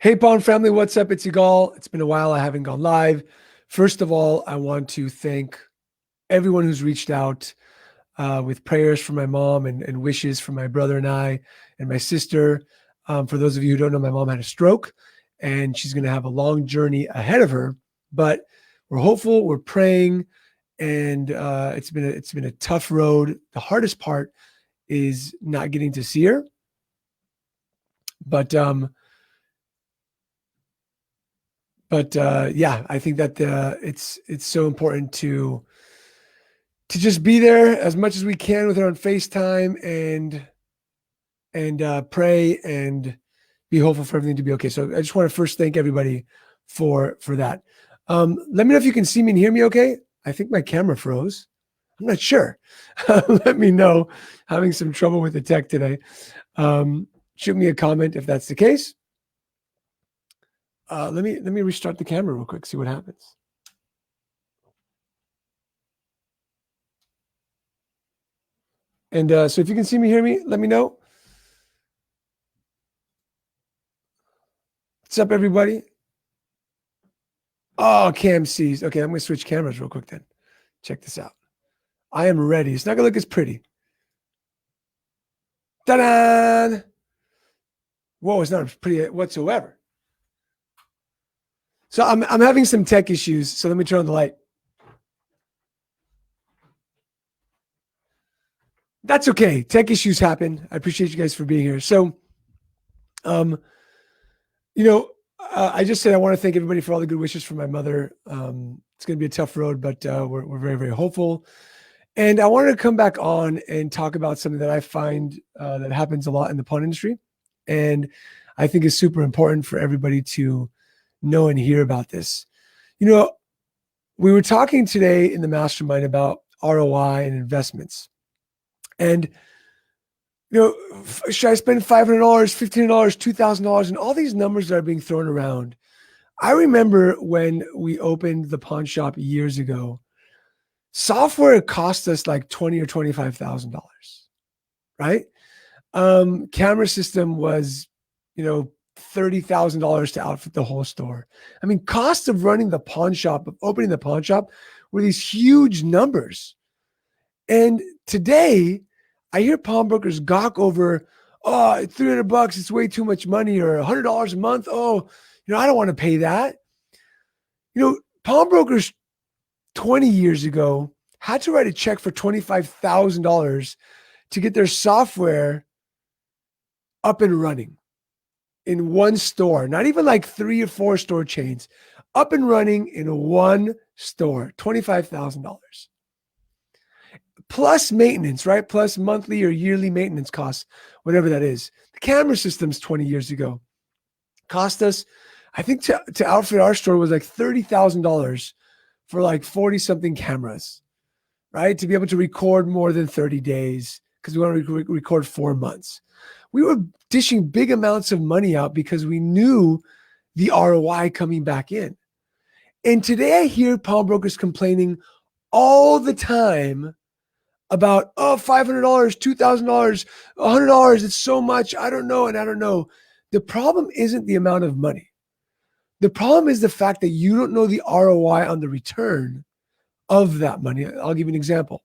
Hey, Pawn family, what's up? It's Yigal. It's been a while. I haven't gone live. First of all, I want to thank everyone who's reached out with prayers for my mom and wishes for my brother and I and my sister. For those of you who don't know, my mom had a stroke and she's going to have a long journey ahead of her, but we're hopeful, we're praying, and it's been a tough road. The hardest part is not getting to see her, but yeah, I think that it's so important to just be there as much as we can with her on FaceTime and pray and be hopeful for everything to be okay. So I just want to first thank everybody for that. Let me know if you can see me and hear me okay. I think my camera froze. I'm not sure. Let me know. Having some trouble with the tech today. Shoot me a comment if that's the case. Let me restart the camera real quick, see what happens. And so if you can see me, hear me, let me know. What's up, everybody? Oh, Cam sees. Okay, I'm going to switch cameras real quick then. Check this out. I am ready. It's not going to look as pretty. Ta-da! Whoa, it's not pretty whatsoever. So I'm having some tech issues, so let me turn on the light. That's okay. Tech issues happen. I appreciate you guys for being here. So, I just said I want to thank everybody for all the good wishes for my mother. It's going to be a tough road, but we're very, very hopeful. And I wanted to come back on and talk about something that I find that happens a lot in the pawn industry, and I think is super important for everybody to know and hear about this. We were talking today in the mastermind about ROI and investments. And, should I spend $500, $1,500, $2,000 and all these numbers that are being thrown around? I remember when we opened the pawn shop years ago, software cost us like $20,000 or $25,000, right? Camera system was, $30,000 to outfit the whole store. I mean, cost of running the pawn shop, of opening the pawn shop, were these huge numbers. And today, I hear pawnbrokers gawk over, oh, $300, it's way too much money, or $100 a month. Oh, I don't want to pay that. Pawnbrokers 20 years ago had to write a check for $25,000 to get their software up and running in one store, not even like 3 or 4 store chains, up and running in one store, $25,000. Plus maintenance, right? Plus monthly or yearly maintenance costs, whatever that is. The camera systems 20 years ago cost us, I think to outfit our store was like $30,000 for like 40 something cameras, right? To be able to record more than 30 days because we want to record 4 months. We were dishing big amounts of money out because we knew the ROI coming back in. And today I hear pawnbrokers complaining all the time about, oh, $500, $2,000, $100, it's so much, I don't know, and I don't know. The problem isn't the amount of money. The problem is the fact that you don't know the ROI on the return of that money. I'll give you an example.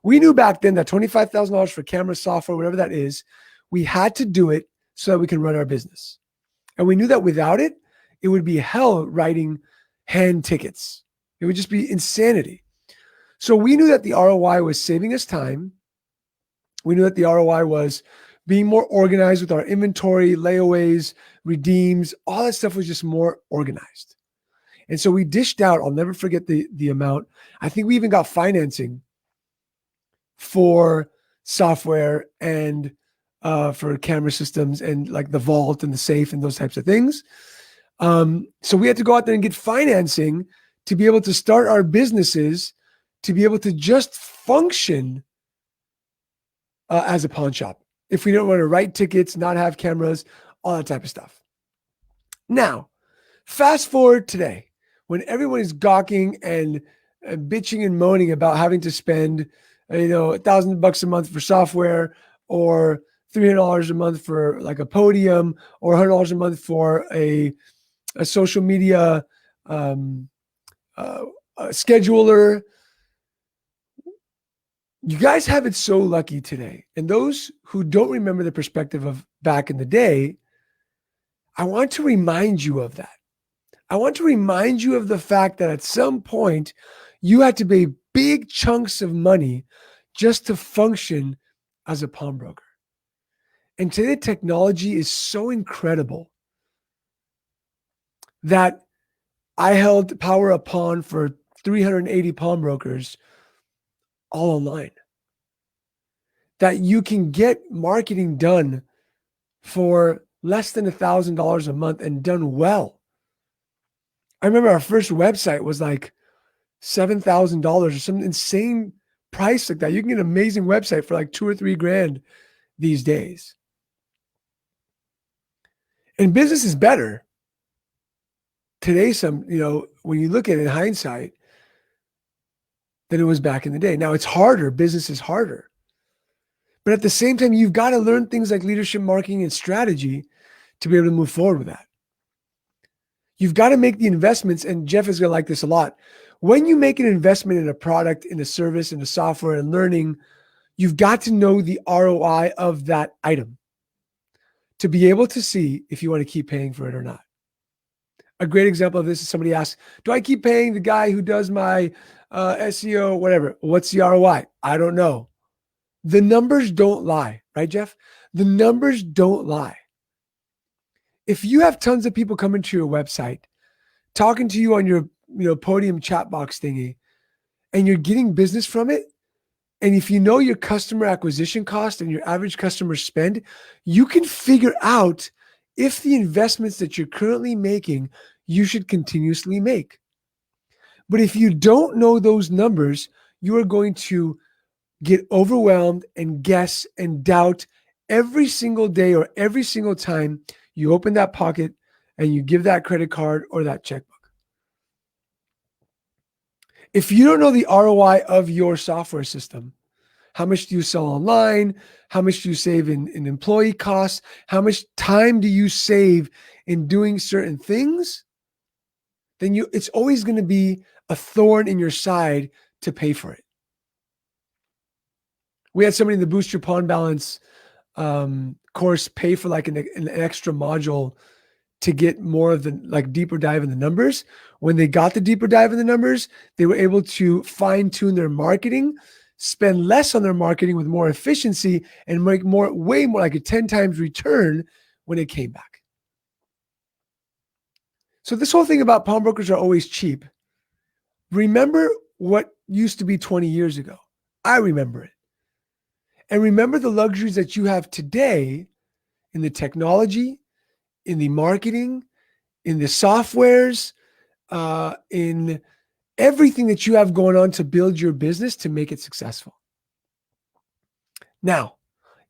We knew back then that $25,000 for camera software, whatever that is, we had to do it so that we can run our business. And we knew that without it, it would be hell writing hand tickets. It would just be insanity. So we knew that the ROI was saving us time. We knew that the ROI was being more organized with our inventory, layaways, redeems, all that stuff was just more organized. And so we dished out, I'll never forget the amount. I think we even got financing for software and for camera systems and like the vault and the safe and those types of things. So we had to go out there and get financing to be able to start our businesses, to be able to just function as a pawn shop. If we don't want to write tickets, not have cameras, all that type of stuff. Now, fast forward today, when everyone is gawking and bitching and moaning about having to spend, $1,000 a month for software, or $300 a month for like a podium, or $100 a month for a social media a scheduler. You guys have it so lucky today. And those who don't remember the perspective of back in the day, I want to remind you of that. I want to remind you of the fact that at some point you had to pay big chunks of money just to function as a pawnbroker. And today technology is so incredible that I held Power Up Pawn for 380 pawnbrokers all online. That you can get marketing done for less than $1,000 a month and done well. I remember our first website was like $7,000 or some insane price like that. You can get an amazing website for like $2,000 or $3,000 these days. And business is better today. When you look at it in hindsight, than it was back in the day. Now it's harder. Business is harder. But at the same time, you've got to learn things like leadership, marketing, and strategy to be able to move forward with that. You've got to make the investments, and Jeff is going to like this a lot. When you make an investment in a product, in a service, in a software, and learning, you've got to know the ROI of that item to be able to see if you want to keep paying for it or not. A great example of this is somebody asks, do I keep paying the guy who does my SEO, whatever? What's the ROI? I don't know. The numbers don't lie, right, Jeff? The numbers don't lie. If you have tons of people coming to your website, talking to you on your podium chat box thingy, and you're getting business from it, and if you know your customer acquisition cost and your average customer spend, you can figure out if the investments that you're currently making, you should continuously make. But if you don't know those numbers, you are going to get overwhelmed and guess and doubt every single day or every single time you open that pocket and you give that credit card or that checkbook. If you don't know the ROI of your software system, how much do you sell online? How much do you save in employee costs? How much time do you save in doing certain things? Then it's always going to be a thorn in your side to pay for it. We had somebody in the Boost Your Pawn Balance course pay for like an extra module to get more of the deeper dive in the numbers. When they got the deeper dive in the numbers, they were able to fine tune their marketing, spend less on their marketing with more efficiency, and make way more like a 10 times return when it came back. So this whole thing about pawnbrokers are always cheap. Remember what used to be 20 years ago. I remember it. And remember the luxuries that you have today in the technology, in the marketing, in the softwares, in everything that you have going on to build your business to make it successful. Now,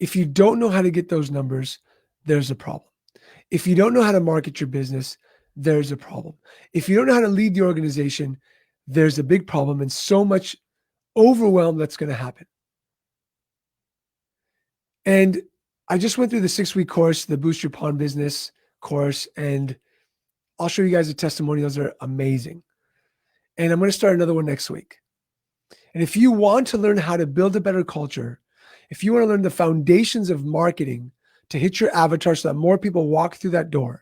if you don't know how to get those numbers, there's a problem. If you don't know how to market your business, there's a problem. If you don't know how to lead the organization, there's a big problem and so much overwhelm that's going to happen. And I just went through the 6-week course, the Boost Your Pawn Business course, and I'll show you guys the testimonials. They're amazing. And I'm going to start another one next week. And if you want to learn how to build a better culture, if you want to learn the foundations of marketing to hit your avatar so that more people walk through that door,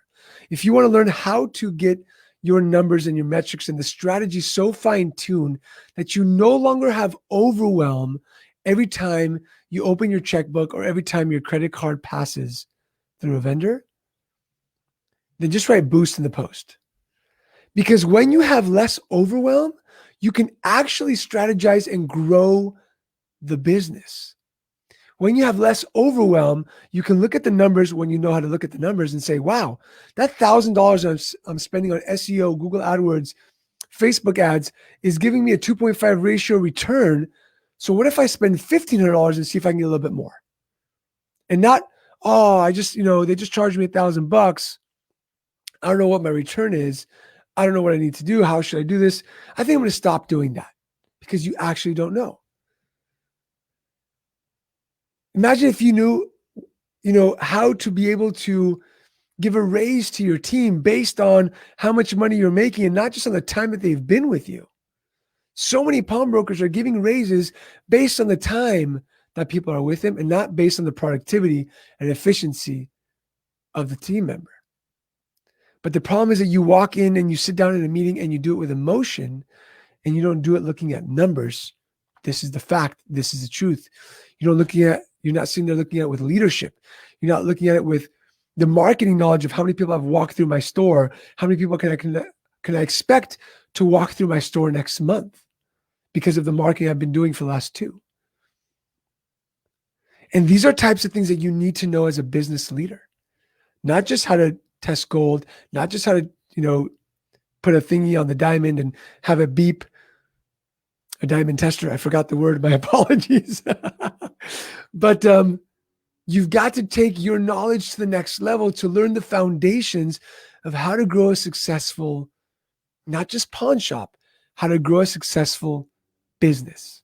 if you want to learn how to get your numbers and your metrics and the strategy so fine-tuned that you no longer have overwhelm every time you open your checkbook or every time your credit card passes through a vendor, then just write boost in the post. Because when you have less overwhelm, you can actually strategize and grow the business. When you have less overwhelm, you can look at the numbers when you know how to look at the numbers and say, wow, that $1,000 I'm spending on SEO, Google AdWords, Facebook ads is giving me a 2.5 ratio return. So what if I spend $1,500 and see if I can get a little bit more? And not, they just charged me $1,000. I don't know what my return is. I don't know what I need to do. How should I do this? I think I'm going to stop doing that because you actually don't know. Imagine if you knew how to be able to give a raise to your team based on how much money you're making and not just on the time that they've been with you. So many pawnbrokers are giving raises based on the time that people are with them and not based on the productivity and efficiency of the team member. But the problem is that you walk in and you sit down in a meeting and you do it with emotion and you don't do it looking at numbers. This is the fact. This is the truth. You're not sitting there looking at it with leadership. You're not looking at it with the marketing knowledge of how many people have walked through my store. How many people can I expect to walk through my store next month because of the marketing I've been doing for the last 2. And these are types of things that you need to know as a business leader, not just how to test gold, not just how to, put a thingy on the diamond and have it beep. A diamond tester. I forgot the word. My apologies. But you've got to take your knowledge to the next level to learn the foundations of how to grow a successful, not just pawn shop, how to grow a successful business.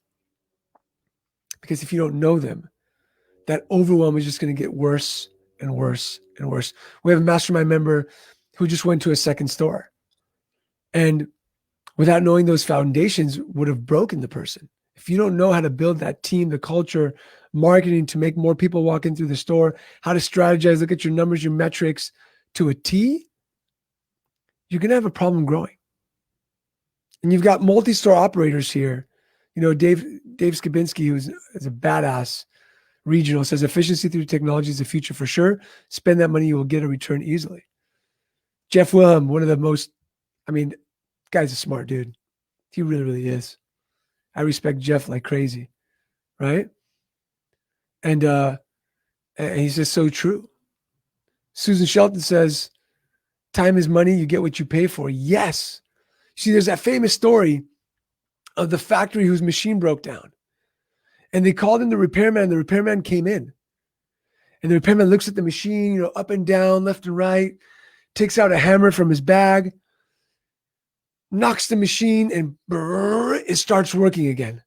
Because if you don't know them, that overwhelm is just going to get worse and worse and worse. We have a mastermind member who just went to a second store and without knowing those foundations would have broken the person. If you don't know how to build that team, the culture, marketing to make more people walk in through the store, how to strategize, look at your numbers, your metrics to a T, you're going to have a problem growing. And you've got multi-store operators here. Dave Skabinski, who's a badass regional, says efficiency through technology is the future for sure. Spend that money, you will get a return easily. Jeff Wilhelm, one of the most, guy's a smart dude. He really, really is. I respect Jeff like crazy, right? And he's just so true. Susan Shelton says, time is money, you get what you pay for. Yes. See, there's that famous story of the factory whose machine broke down. And they called in the repairman, and the repairman came in. And the repairman looks at the machine, up and down, left and right, takes out a hammer from his bag, knocks the machine, and it starts working again.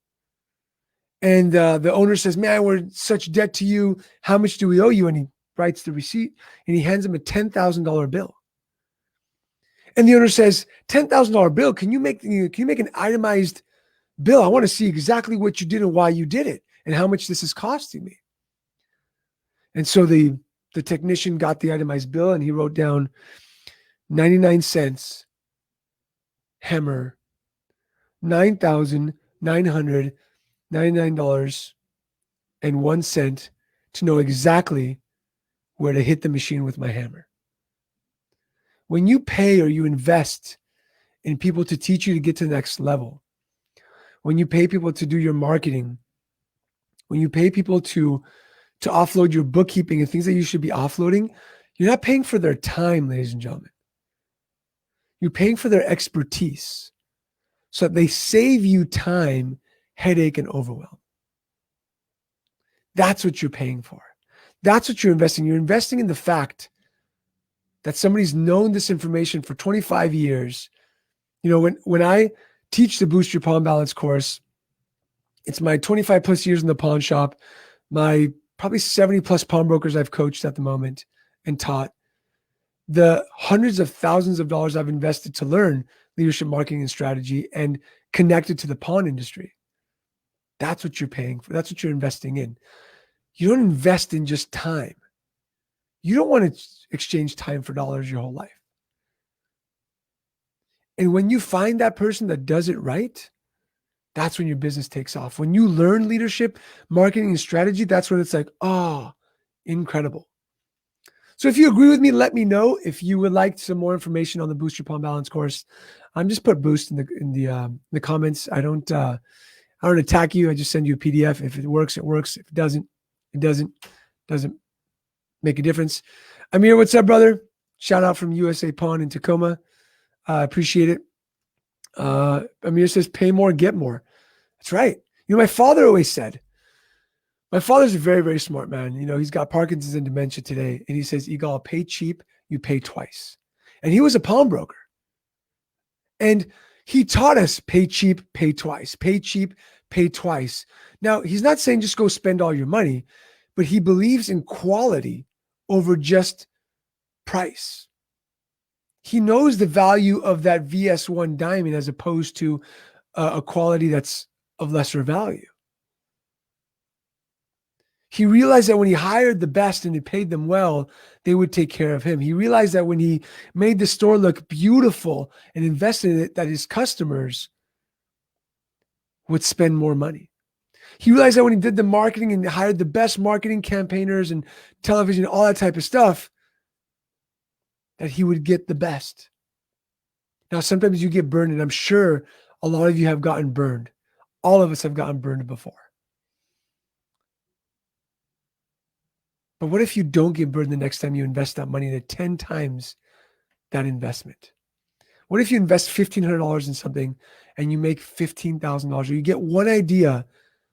And the owner says, man, we're in such debt to you. How much do we owe you? And he writes the receipt, and he hands him a $10,000 bill. And the owner says, $10,000 bill, can you make an itemized bill? I want to see exactly what you did and why you did it and how much this is costing me. And so the technician got the itemized bill and he wrote down 99 cents, hammer, $9,999.01 to know exactly where to hit the machine with my hammer. When you pay or you invest in people to teach you to get to the next level, when you pay people to do your marketing, when you pay people to offload your bookkeeping and things that you should be offloading, you're not paying for their time, ladies and gentlemen. You're paying for their expertise so that they save you time, headache, and overwhelm. That's what you're paying for. That's what you're investing. You're investing in the fact that somebody's known this information for 25 years. When I teach the Boost Your Pawn Balance course, it's my 25 plus years in the pawn shop, my probably 70 plus pawnbrokers I've coached at the moment and taught, the hundreds of thousands of dollars I've invested to learn leadership, marketing, and strategy and connected to the pawn industry. That's what you're paying for. That's what you're investing in. You don't invest in just time. You don't want to exchange time for dollars your whole life. And when you find that person that does it right, that's when your business takes off. When you learn leadership, marketing, and strategy, that's when it's like, incredible. So if you agree with me, let me know. If you would like some more information on the Boost Your Pawn Balance course, just put boost in the comments. I don't attack you. I just send you a PDF. If it works, it works. If it doesn't, it doesn't make a difference. Amir, what's up, brother? Shout out from USA Pawn in Tacoma. I appreciate it. Amir says, pay more, get more. That's right. My father always said, my father's a very, very smart man. He's got Parkinson's and dementia today. And he says, Yigal, pay cheap, you pay twice. And he was a pawnbroker. And he taught us pay cheap, pay twice, pay cheap, pay twice. Now, he's not saying just go spend all your money, but he believes in quality over just price. He knows the value of that VS1 diamond as opposed to a quality that's of lesser value. He realized that when he hired the best and he paid them well, they would take care of him. He realized that when he made the store look beautiful and invested in it, that his customers would spend more money. He realized that when he did the marketing and hired the best marketing campaigners and television, all that type of stuff, that he would get the best. Now, sometimes you get burned, and I'm sure a lot of you have gotten burned. All of us have gotten burned before. But what if you don't get burned the next time you invest that money at 10 times that investment? What if you invest $1,500 in something and you make $15,000, or you get one idea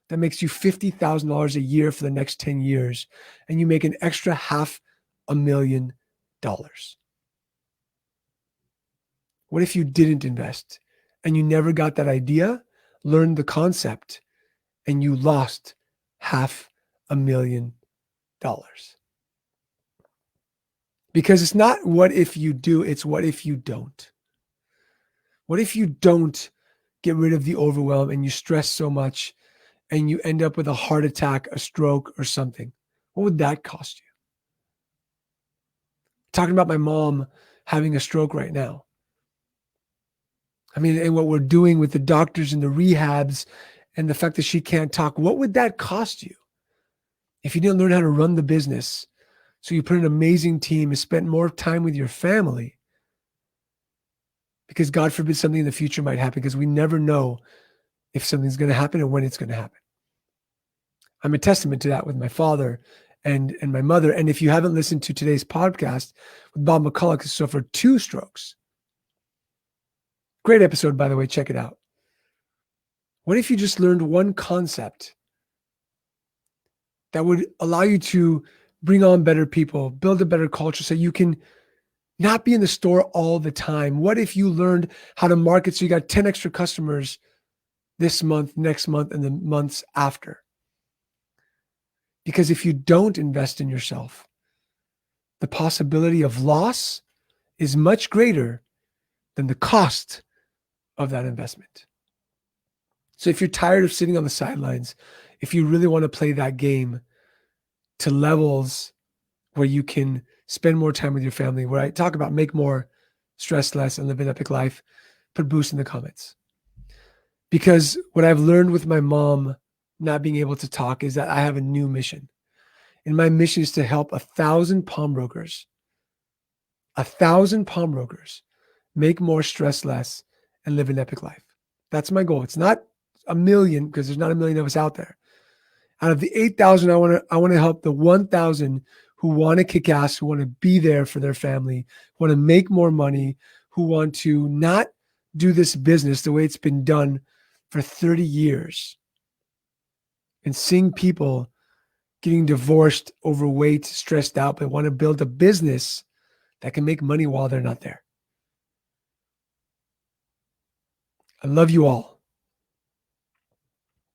that makes you $50,000 a year for the next 10 years, and you make an extra $500,000? What if you didn't invest and you never got that idea, learned the concept, and you lost $500,000? Because it's not what if you do, it's what if you don't. What if you don't get rid of the overwhelm and you stress so much and you end up with a heart attack, a stroke, or something? What would that cost you? Talking about my mom having a stroke right now. I mean, and what we're doing with the doctors and the rehabs and the fact that she can't talk, what would that cost you if you didn't learn how to run the business? So you put an amazing team and spent more time with your family, because God forbid something in the future might happen, because we never know if something's going to happen and when it's going to happen. I'm a testament to that with my father and my mother. And if you haven't listened to today's podcast with Bob McCullough, who suffered 2 strokes, great episode, by the way, check it out. What if you just learned one concept that would allow you to bring on better people, build a better culture so you can not be in the store all the time? What if you learned how to market so you got 10 extra customers this month, next month, and the months after? Because if you don't invest in yourself, the possibility of loss is much greater than the cost of that investment. So if you're tired of sitting on the sidelines, if you really want to play that game to levels where you can spend more time with your family, where I talk about make more, stress less, and live an epic life, put boost in the comments. Because what I've learned with my mom not being able to talk is that I have a new mission. And my mission is to help 1,000 pawnbrokers, 1,000 pawnbrokers make more, stress less, and live an epic life. That's my goal. It's not 1 million, because there's not 1 million of us out there. Out of the 8,000, I want to help the 1,000 who want to kick ass, who want to be there for their family, who want to make more money, who want to not do this business the way it's been done for 30 years. And seeing people getting divorced, overweight, stressed out, but want to build a business that can make money while they're not there. I love you all.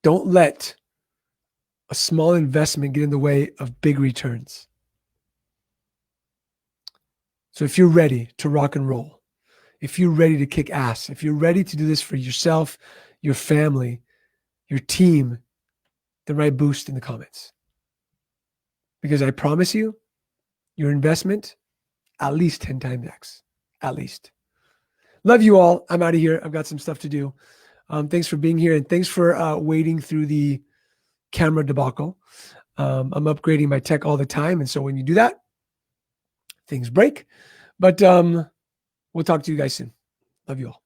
Don't let a small investment get in the way of big returns. So if you're ready to rock and roll, if you're ready to kick ass, if you're ready to do this for yourself, your family, your team, then write boost in the comments. Because I promise you, your investment, at least 10 times X. At least. Love you all. I'm out of here. I've got some stuff to do. Thanks for being here, and thanks for wading through the camera debacle. I'm upgrading my tech all the time, and so when you do that, things break. But we'll talk to you guys soon. Love you all.